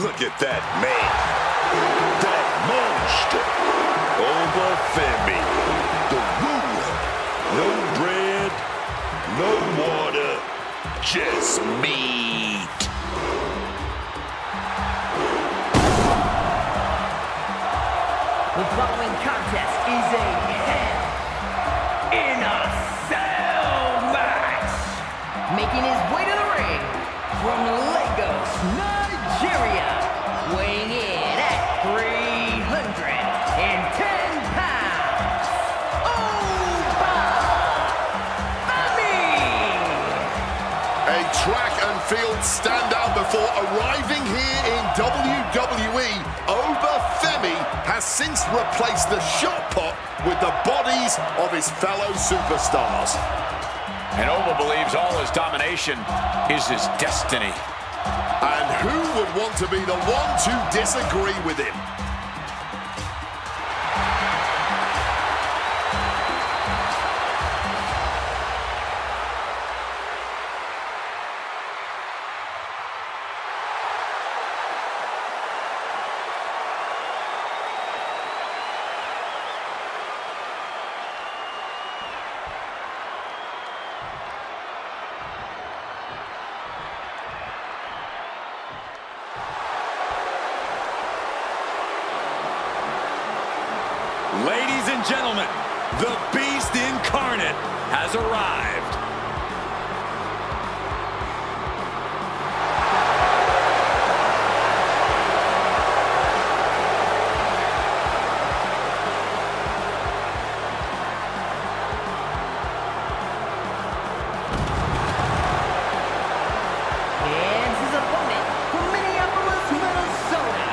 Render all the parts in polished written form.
Look at that man. That monster. Oba Femi. The ruler. No bread, no water, just meat. The following contest is a Hell in a Cell match. Making his way to the ring from Lagos, Nigeria, weighing in at 310 pounds, Oba Femi. A track and field standout before arriving here in WWE, Oba Femi has since replaced the shot put with the bodies of his fellow superstars. And Oba believes all his domination is his destiny. And who would want to be the one to disagree with him? Ladies and gentlemen, the Beast Incarnate has arrived. And his opponent from Minneapolis, Minnesota,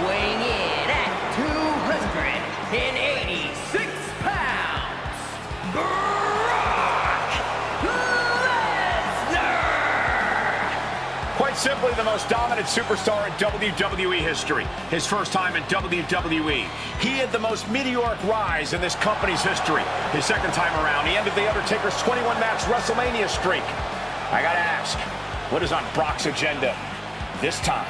weighing in at 286 pounds, Brock Lesnar. Quite simply, the most dominant superstar in WWE history. His first time in WWE. He had the most meteoric rise in this company's history. His second time around, he ended The Undertaker's 21-match WrestleMania streak. I gotta ask, what is on Brock's agenda this time?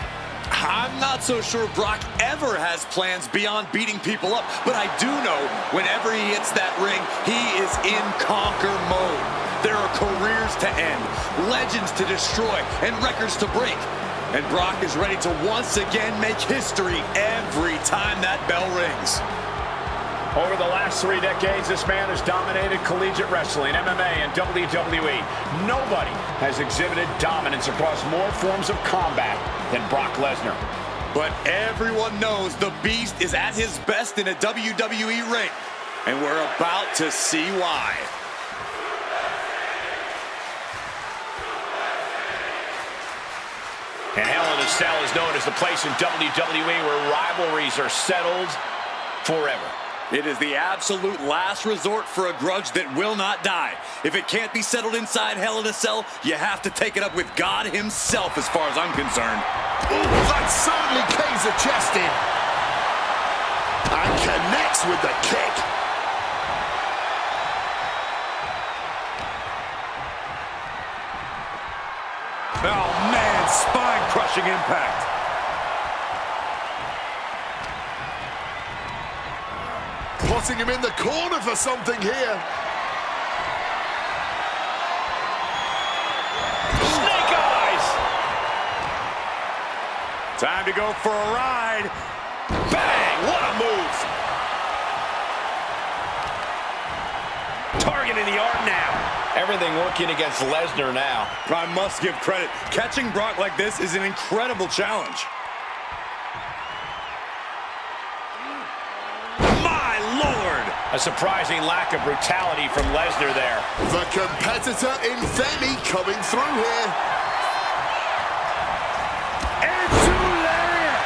I'm not so sure Brock ever has plans beyond beating people up, but I do know whenever he hits that ring, he is in conquer mode. There are careers to end, legends to destroy, and records to break. And Brock is ready to once again make history every time that bell rings. Over the last 3 decades, this man has dominated collegiate wrestling, MMA, and WWE. Nobody has exhibited dominance across more forms of combat than Brock Lesnar. But everyone knows the Beast is at his best in a WWE ring, and we're about to see why. And Hell in a Cell is known as the place in WWE where rivalries are settled forever. It is the absolute last resort for a grudge that will not die. If it can't be settled inside Hell in a Cell, you have to take it up with God himself as far as I'm concerned. Ooh, that certainly caves a chest in. And connects with the kick. Oh man, spine-crushing impact. Putting him in the corner for something here. Snake eyes! Time to go for a ride. Bang! What a move! Targeting the arm now. Everything working against Lesnar now. I must give credit. Catching Brock like this is an incredible challenge. My Lord! A surprising lack of brutality from Lesnar there. The competitor in Femi coming through here. Into lariat.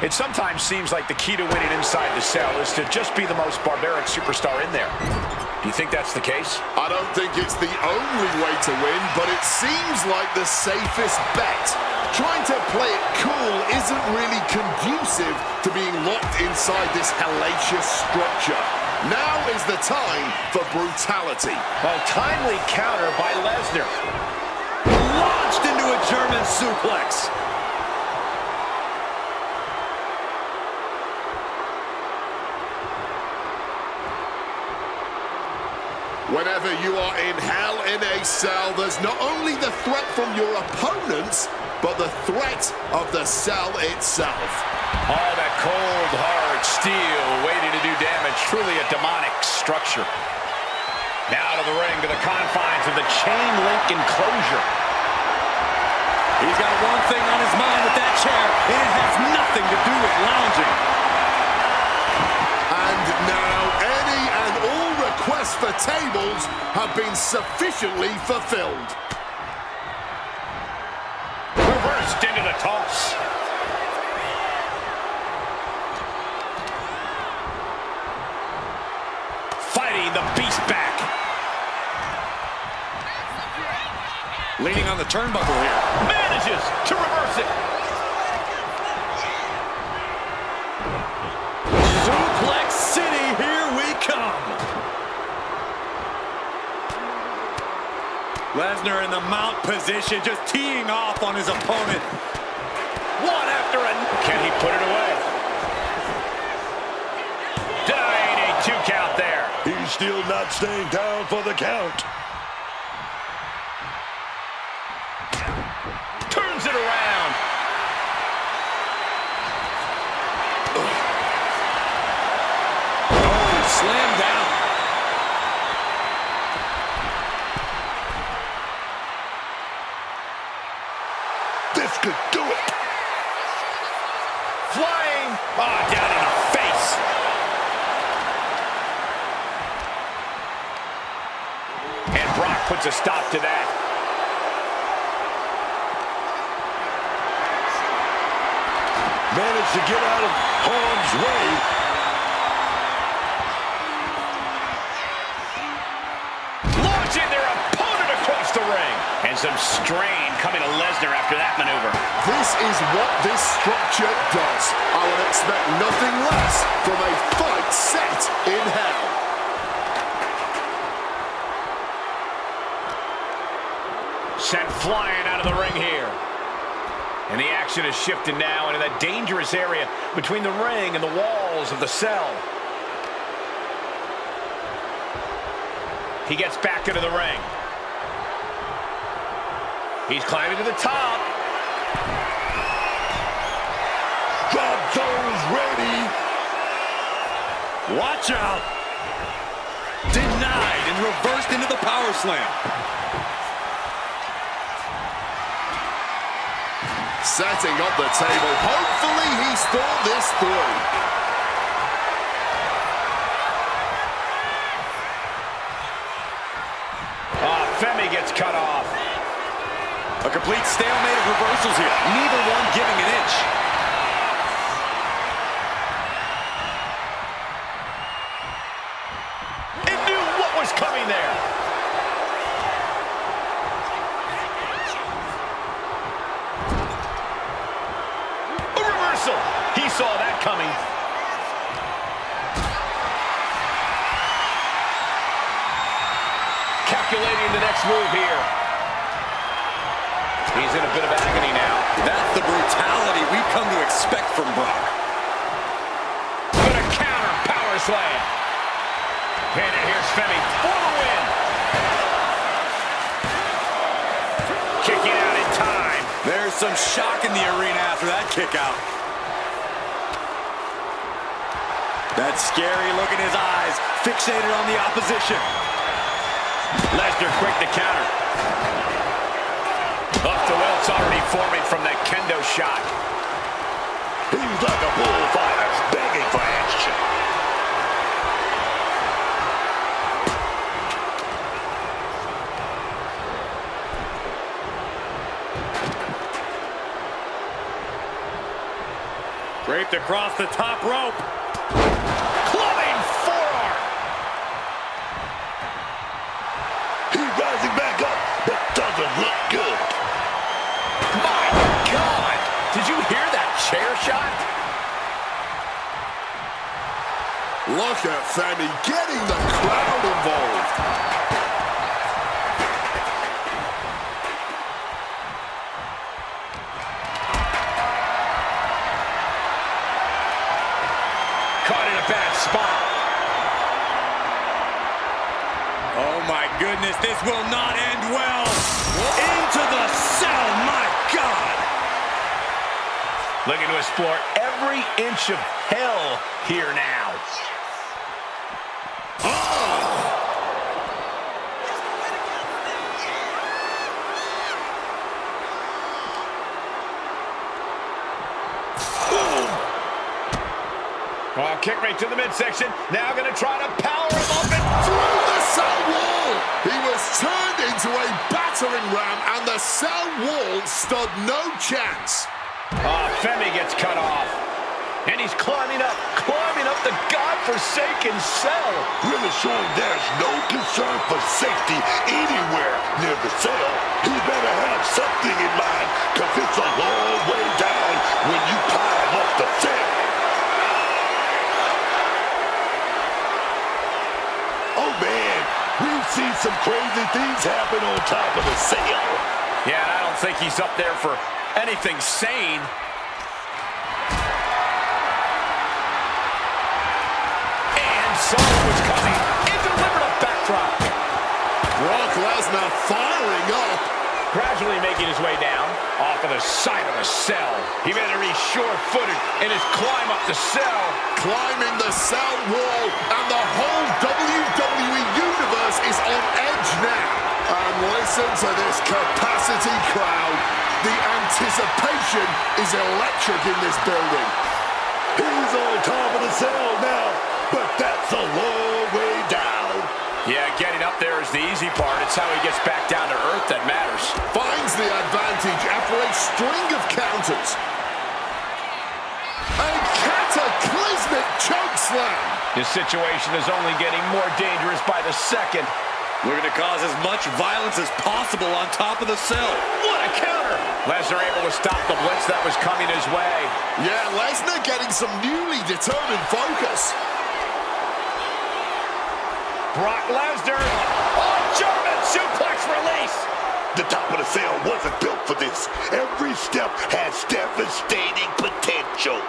It sometimes seems like the key to winning inside the cell is to just be the most barbaric superstar in there. Do you think that's the case? I don't think it's the only way to win, but it seems like the safest bet. Trying to play it cool isn't really conducive to being locked inside this hellacious structure. Now is the time for brutality. A timely counter by Lesnar. launched into a German suplex. Whenever you are in hell in a cell, there's not only the threat from your opponents, but the threat of the cell itself. All that cold, hard steel waiting to do damage. Truly a demonic structure. Now to the ring, to the confines of the chain link enclosure. He's got one thing on his mind with that chair, and it has nothing to do with lounging. And now any and all requests for tables have been sufficiently fulfilled. Reversed into the toss. Fighting the Beast back. Leaning on the turnbuckle here. Manages to reverse it. Suplex City, here we come. Lesnar in the mount position, just teeing off on his opponent. One after another. Can he put it away? Denying a 2 count there. He's still not staying down for the count. Turns it around. Oh, slam down. This could do it. Flying. Down in the face. And Brock puts a stop to that. Managed to get out of harm's way. Launching their opponent across the ring. And some strain coming to Lesnar after that maneuver. This is what this structure does. I would expect nothing less from a fight set in hell. Sent flying out of the ring here. And the action is shifted now into that dangerous area between the ring and the walls of the cell. He gets back into the ring. He's climbing to the top. Drop zone's ready. Watch out. Denied and reversed into the power slam. Setting up the table. Hopefully he's thought this through. Femi gets cut off. A complete stalemate of reversals here. Neither one giving an inch. It knew what was coming there. A reversal. He saw that coming. Calculating the next move here. He's in a bit of agony now. That's the brutality we've come to expect from Brock. Gonna counter power slam. And here's Femi for the win. Kicking out in time. There's some shock in the arena after that kick out. That scary look in his eyes, fixated on the opposition. Lesnar quick to counter. Up to welts already forming from that kendo shot. He's like a bullfighter, begging for action. Draped across the top rope. Clubbing forearm. He's rising back up, but doesn't look good. My God! Did you hear that chair shot? Look at Femi getting the crowd involved. a bad spot. Oh my goodness, this will not end well. Into the cell, my God. Looking to explore every inch of hell here now. Oh, kick right to the midsection. Now going to try to power him up and Through the cell wall! He was turned into a battering ram, and the cell wall stood no chance. Femi gets cut off. And he's climbing up the godforsaken cell. Really showing there's no concern for safety anywhere near the cell. He better have something in mind, because it's a long way down when you climb up the cell. Oh man, we've seen some crazy things happen on top of the cell. Yeah, and I don't think he's up there for anything sane. And saw what was coming and delivered a backdrop. Brock Lesnar firing up. Gradually making his way down off of the side of the cell. He better be sure-footed in his climb up the cell. Climbing the cell wall, and the whole WWE Universe is on edge now. And listen to this capacity crowd. The anticipation is electric in this building. He's on top of the cell now, but that's a long way down. Yeah, getting up there is the easy part. It's how he gets back down to earth that matters. Finds the advantage after a string of counters. A cataclysmic chokeslam. This situation is only getting more dangerous by the second. Looking to cause as much violence as possible on top of the cell. What a counter! Lesnar able to stop the blitz that was coming his way. Yeah, Lesnar getting some newly determined focus. Brock Lesnar, German suplex release. The top of the cell wasn't built for this. Every step has devastating potential.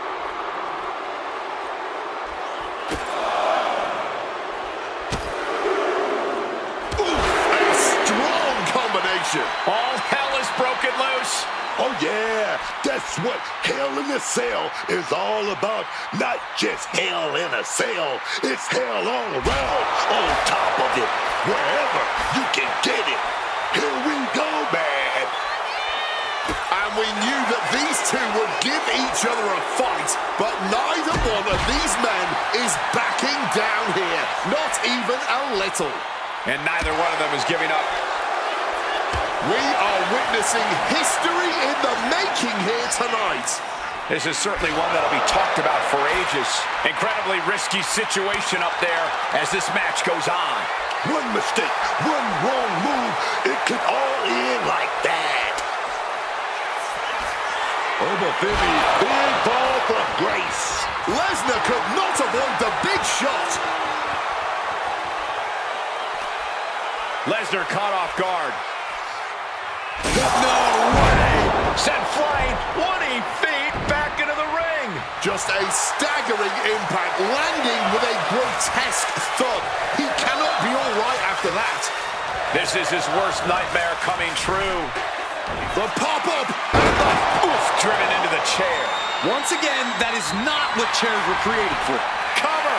A strong combination. All hell is broken loose. Oh yeah, that's what Hell in a Cell is all about. Not just hell in a cell, it's hell all around, on top of it, wherever you can get it. Here we go, man. And we knew that these two would give each other a fight, but neither one of these men is backing down here, not even a little. And neither one of them is giving up. We are witnessing history in the making here tonight. This is certainly one that'll be talked about for ages. Incredibly risky situation up there as this match goes on. One mistake, one wrong move, it could all end like that. Oba Femi, big ball from grace. Lesnar could not avoid the big shot. Lesnar caught off guard. No way! Sent flying 20 feet back into the ring. Just a staggering impact, landing with a grotesque thud. He cannot be all right after that. This is his worst nightmare coming true. The pop-up and the Oof, driven into the chair. Once again, that is not what chairs were created for. Cover.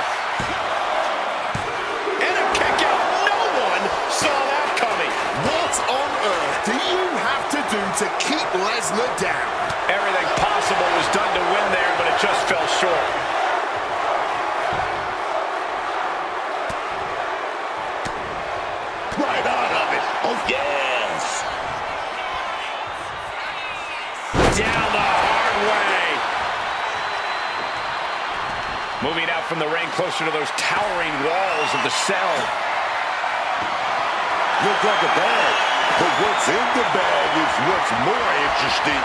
And a kick out. No one saw that coming. What on earth do you have to do to keep Lesnar down? Everything possible was done to win there, but it just fell short. Right out of it. Oh, yes. Down the hard way. Moving out from the ring closer to those towering walls of the cell. Looks like a bag, but what's in the bag is what's more interesting.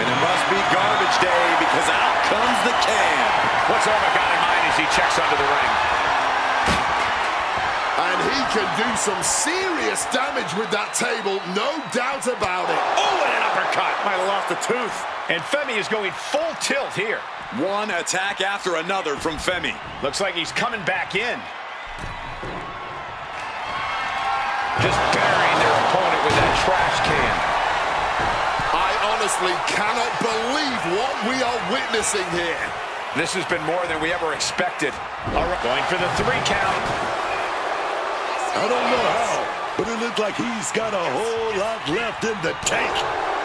And it must be garbage day because out comes the can. What's Oba got in mind as he checks under the ring? And he can do some serious damage with that table, no doubt about it. Oh, and an uppercut. uppercut. Might have lost a tooth. And Femi is going full tilt here. One attack after another from Femi. Looks like he's coming back in. Just burying their opponent with that trash can. I honestly cannot believe what we are witnessing here. This has been more than we ever expected. All right, going for the 3 count. I don't know how, but it looks like he's got a whole lot left in the tank.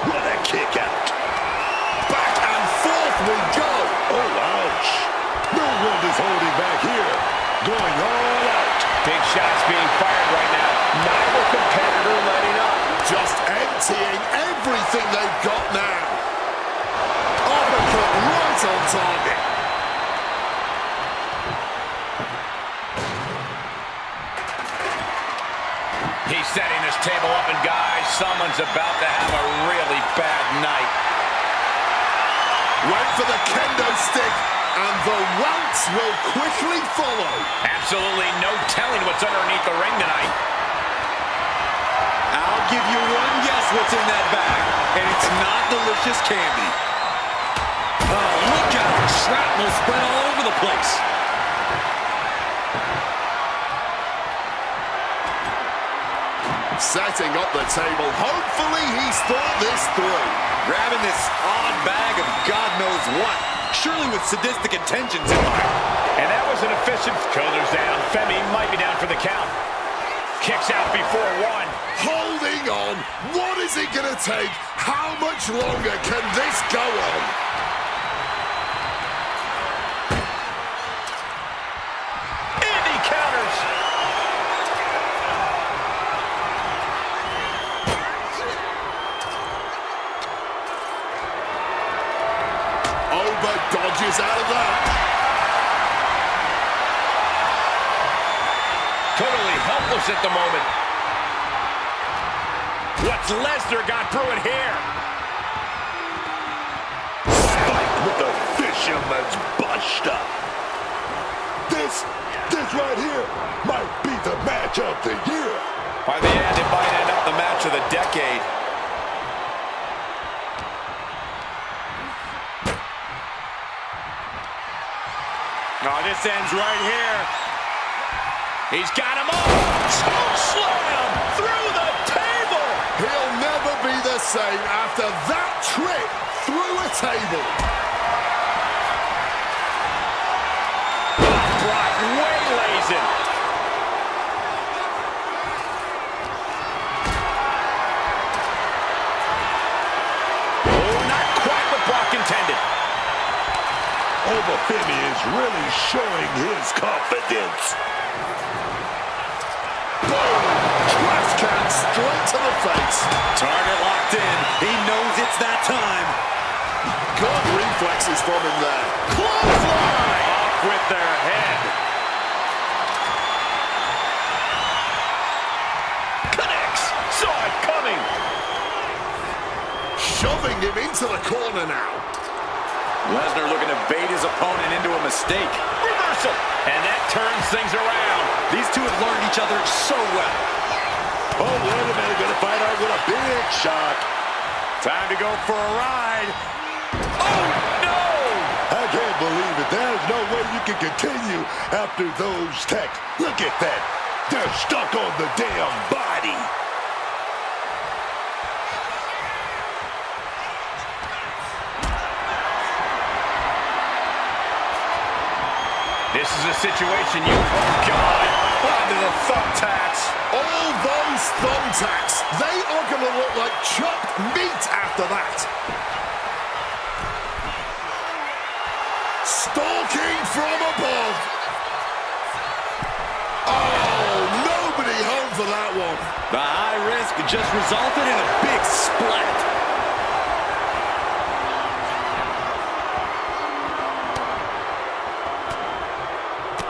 What a kick out. Back and forth we go. Oh, ouch. No one is holding back here. Going all out. Big shots being fired right now. Neither competitor letting up. Just emptying everything they've got now. Uppercut right on target. He's setting this table up, and guys, someone's about to have a really bad night. Went for the kendo stick, and the welts will quickly follow. Absolutely no telling what's underneath the ring tonight. I'll give you one guess what's in that bag, and it's not delicious candy. Oh, look out. Shrapnel spread all over the place. Setting up the table. Hopefully he's thought this through. Grabbing this odd bag of God knows what. Surely with sadistic intentions in mind. And that was an efficient. Shoulders down. Femi might be down for the count. Kicks out before 1. Holding on. What is it going to take? How much longer can this go on? And he counters. Oba dodges out of that. Totally helpless at the moment. What's Lesnar got brewing here? Spike with the fisherman's buster. This right here might be the match of the year. By the end, it might end up the match of the decade. Oh, this ends right here. He's got him up. Choke slam through the table. He'll never be the same after that trip through a table. Brock waylays him. Oh, not quite what Brock intended. Oba Femi is really showing his confidence. Boom! Trash can straight to the face. Target locked in. He knows it's that time. Good reflexes from him there. Clothesline! Off with their head. Connects. Saw it coming. Shoving him into the corner now. Lesnar looking to bait his opponent into a mistake. Reversal. And that turns things around. These two have learned each other so well. Oh, wait a minute, gonna fight out with a big shot. Time to go for a ride. Oh, no! I can't believe it. There's no way you can continue after those techs. Look at that. They're stuck on the damn body. This is a situation you... Oh, God! Onto the thumbtacks. All those thumbtacks, they are going to look like chopped meat after that. Stalking from above. Oh, nobody home for that one. The high risk just resulted in a big splat.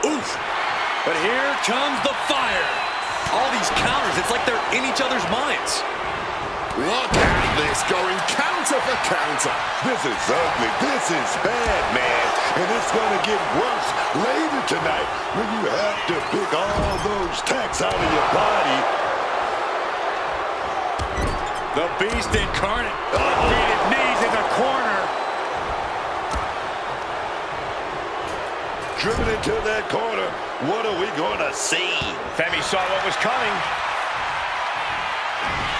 Oof. But here comes the fire. All these counters, it's like they're in each other's minds. Look at this, going counter for counter. This is ugly. This is bad, man. And it's going to get worse later tonight when you have to pick all those tacks out of your body. The Beast Incarnate. Defeated knees in the corner. Driven into that corner. What are we going to see? Femi saw what was coming.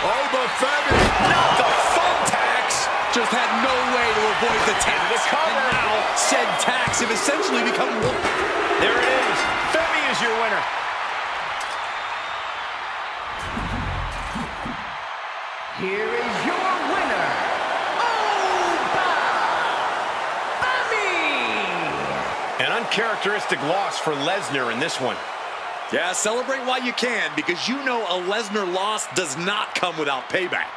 Oba Femi. Not the thumbtacks. Just had no way to avoid the tax. The cover. And now said tax have essentially become one. There it is. Femi is your winner. Here is your winner, Oba Femi! An uncharacteristic loss for Lesnar in this one. Yeah, celebrate while you can, because you know a Lesnar loss does not come without payback.